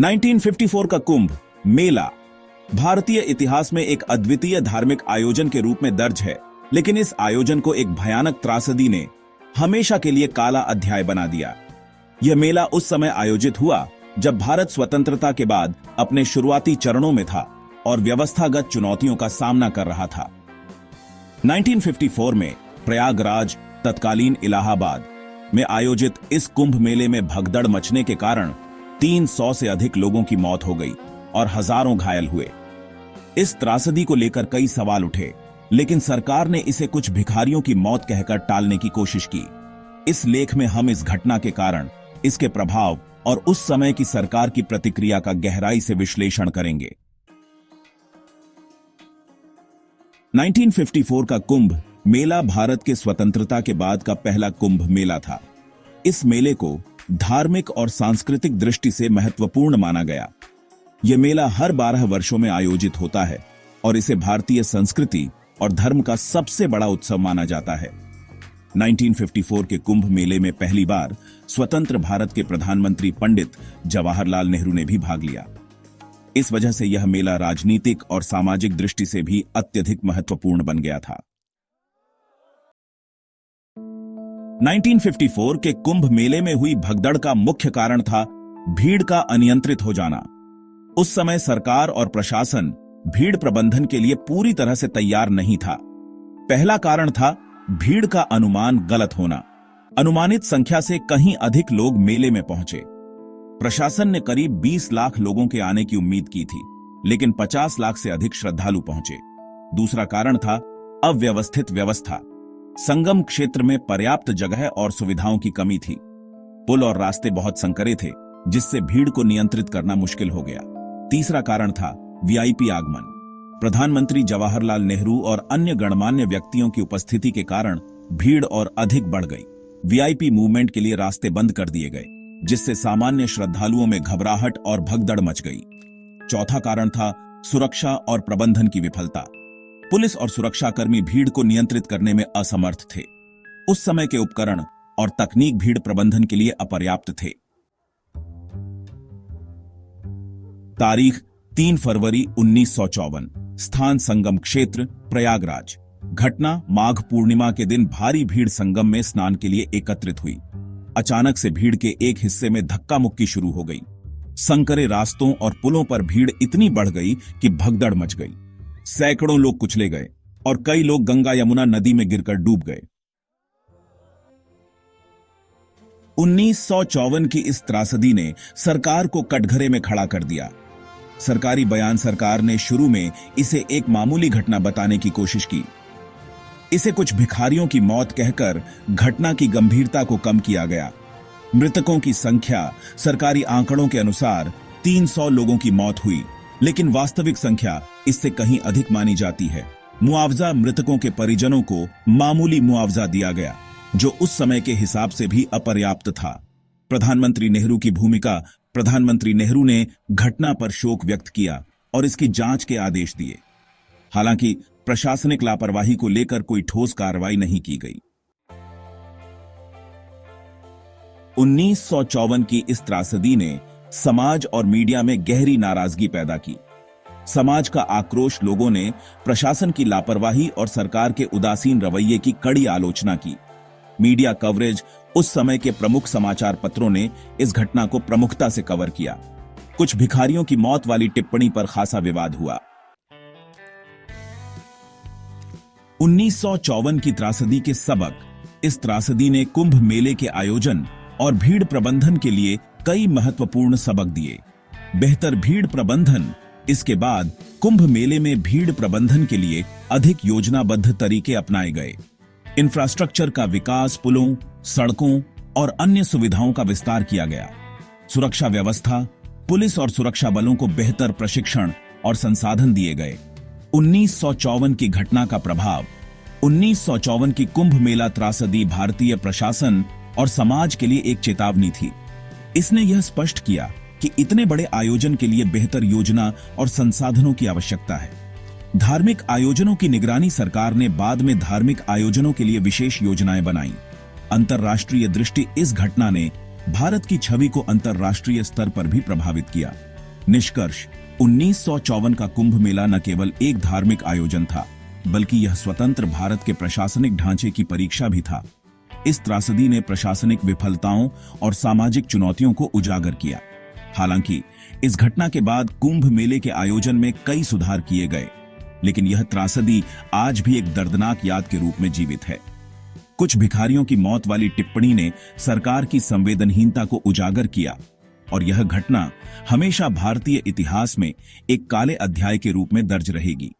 1954 का कुंभ मेला भारतीय इतिहास में एक अद्वितीय धार्मिक आयोजन के रूप में दर्ज है, लेकिन इस आयोजन को एक भयानक त्रासदी ने हमेशा के लिए काला अध्याय बना दिया। यह मेला उस समय आयोजित हुआ जब भारत स्वतंत्रता के बाद अपने शुरुआती चरणों में था और व्यवस्थागत चुनौतियों का सामना कर रहा था। 1954 में प्रयागराज, तत्कालीन इलाहाबाद में आयोजित इस कुंभ मेले में भगदड़ मचने के कारण 300 से अधिक लोगों की मौत हो गई और हजारों घायल हुए। इस त्रासदी को लेकर कई सवाल उठे, लेकिन सरकार ने इसे कुछ भिखारियों की मौत कहकर टालने की कोशिश की। इस लेख में हम इस घटना के कारण, इसके प्रभाव और उस समय की सरकार की प्रतिक्रिया का गहराई से विश्लेषण करेंगे। 1954 का कुंभ मेला भारत के स्वतंत्रता के बाद का पहला कुंभ मेला था। इस मेले को धार्मिक और सांस्कृतिक दृष्टि से महत्वपूर्ण माना गया। यह मेला हर 12 वर्षों में आयोजित होता है और इसे भारतीय संस्कृति और धर्म का सबसे बड़ा उत्सव माना जाता है। 1954 के कुंभ मेले में पहली बार स्वतंत्र भारत के प्रधानमंत्री पंडित जवाहरलाल नेहरू ने भी भाग लिया। इस वजह से यह मेला राजनीतिक और सामाजिक दृष्टि से भी अत्यधिक महत्वपूर्ण बन गया था। 1954 के कुंभ मेले में हुई भगदड़ का मुख्य कारण था भीड़ का अनियंत्रित हो जाना। उस समय सरकार और प्रशासन भीड़ प्रबंधन के लिए पूरी तरह से तैयार नहीं था। पहला कारण था भीड़ का अनुमान गलत होना। अनुमानित संख्या से कहीं अधिक लोग मेले में पहुंचे। प्रशासन ने करीब 20 लाख लोगों के आने की उम्मीद की थी, लेकिन 50 लाख से अधिक श्रद्धालु पहुंचे। दूसरा कारण था अव्यवस्थित व्यवस्था। संगम क्षेत्र में पर्याप्त जगह और सुविधाओं की कमी थी। पुल और रास्ते बहुत संकरे थे, जिससे भीड़ को नियंत्रित करना मुश्किल हो गया। तीसरा कारण था वीआईपी आगमन। प्रधानमंत्री जवाहरलाल नेहरू और अन्य गणमान्य व्यक्तियों की उपस्थिति के कारण भीड़ और अधिक बढ़ गई। वीआईपी मूवमेंट के लिए रास्ते बंद कर दिए गए, जिससे सामान्य श्रद्धालुओं में घबराहट और भगदड़ मच गई। चौथा कारण था सुरक्षा और प्रबंधन की विफलता। पुलिस और सुरक्षाकर्मी भीड़ को नियंत्रित करने में असमर्थ थे। उस समय के उपकरण और तकनीक भीड़ प्रबंधन के लिए अपर्याप्त थे। तारीख 3 फरवरी 1954। स्थान संगम क्षेत्र प्रयागराज। घटना माघ पूर्णिमा के दिन भारी भीड़ संगम में स्नान के लिए एकत्रित हुई। अचानक से भीड़ के एक हिस्से में धक्का मुक्की शुरू हो गई। संकरे रास्तों और पुलों पर भीड़ इतनी बढ़ गई कि भगदड़ मच गई। सैकड़ों लोग कुचले गए और कई लोग गंगा यमुना नदी में गिरकर डूब गए। 1954 की इस त्रासदी ने सरकार को कटघरे में खड़ा कर दिया। सरकारी बयान सरकार ने शुरू में इसे एक मामूली घटना बताने की कोशिश की। इसे कुछ भिखारियों की मौत कहकर घटना की गंभीरता को कम किया गया। मृतकों की संख्या सरकारी आंकड़ों के अनुसार 300 लोगों की मौत हुई, लेकिन वास्तविक संख्या इससे कहीं अधिक मानी जाती है। मुआवजा मृतकों के परिजनों को मामूली मुआवजा दिया गया, जो उस समय के हिसाब से भी अपर्याप्त था। प्रधानमंत्री नेहरू की भूमिका। प्रधानमंत्री नेहरू ने घटना पर शोक व्यक्त किया और इसकी जांच के आदेश दिए। हालांकि प्रशासनिक लापरवाही को लेकर कोई ठोस कार्रवाई नहीं की गई। 1954 की इस त्रासदी ने समाज और मीडिया में गहरी नाराजगी पैदा की। समाज का आक्रोश लोगों ने प्रशासन की लापरवाही और सरकार के उदासीन रवैये की कड़ी आलोचना की। Media coverage. उस समय के प्रमुख समाचार पत्रों ने इस घटना को प्रमुखता से कवर किया। कुछ भिखारियों की मौत वाली टिप्पणी पर खासा विवाद हुआ। 1954 की त्रासदी के सबक। इस त्रासदी ने कुंभ मेले के आयोजन और भीड़ प्रबंधन के लिए कई महत्वपूर्ण सबक दिए। बेहतर भीड़ प्रबंधन। इसके बाद कुंभ मेले में भीड़ प्रबंधन के लिए अधिक योजनाबद्ध तरीके अपनाए गए। इंफ्रास्ट्रक्चर का विकास, पुलों, सड़कों और अन्य सुविधाओं का विस्तार किया गया। सुरक्षा व्यवस्था। पुलिस और सुरक्षा बलों को बेहतर प्रशिक्षण और संसाधन दिए गए। 1954 की घटना का प्रभाव। 1954 की कुंभ मेला त्रासदी भारतीय प्रशासन और समाज के लिए एक चेतावनी थी। इसने यह स्पष्ट किया कि इतने बड़े आयोजन के लिए बेहतर योजना और संसाधनों की आवश्यकता है। धार्मिक आयोजनों की निगरानी। सरकार ने बाद में धार्मिक आयोजनों के लिए विशेष योजनाएं बनाई। अंतर्राष्ट्रीय दृष्टि। इस घटना ने भारत की छवि को अंतर्राष्ट्रीय स्तर पर भी प्रभावित किया। निष्कर्ष, 1954 का कुंभ मेला न केवल एक धार्मिक आयोजन था, बल्कि यह स्वतंत्र भारत के प्रशासनिक ढांचे की परीक्षा भी था। इस त्रासदी ने प्रशासनिक विफलताओं और सामाजिक चुनौतियों को उजागर किया। हालांकि इस घटना के बाद कुंभ मेले के आयोजन में कई सुधार किए गए, लेकिन यह त्रासदी आज भी एक दर्दनाक याद के रूप में जीवित है। कुछ भिखारियों की मौत वाली टिप्पणी ने सरकार की संवेदनहीनता को उजागर किया, और यह घटना हमेशा भारतीय इतिहास में एक काले अध्याय के रूप में दर्ज रहेगी।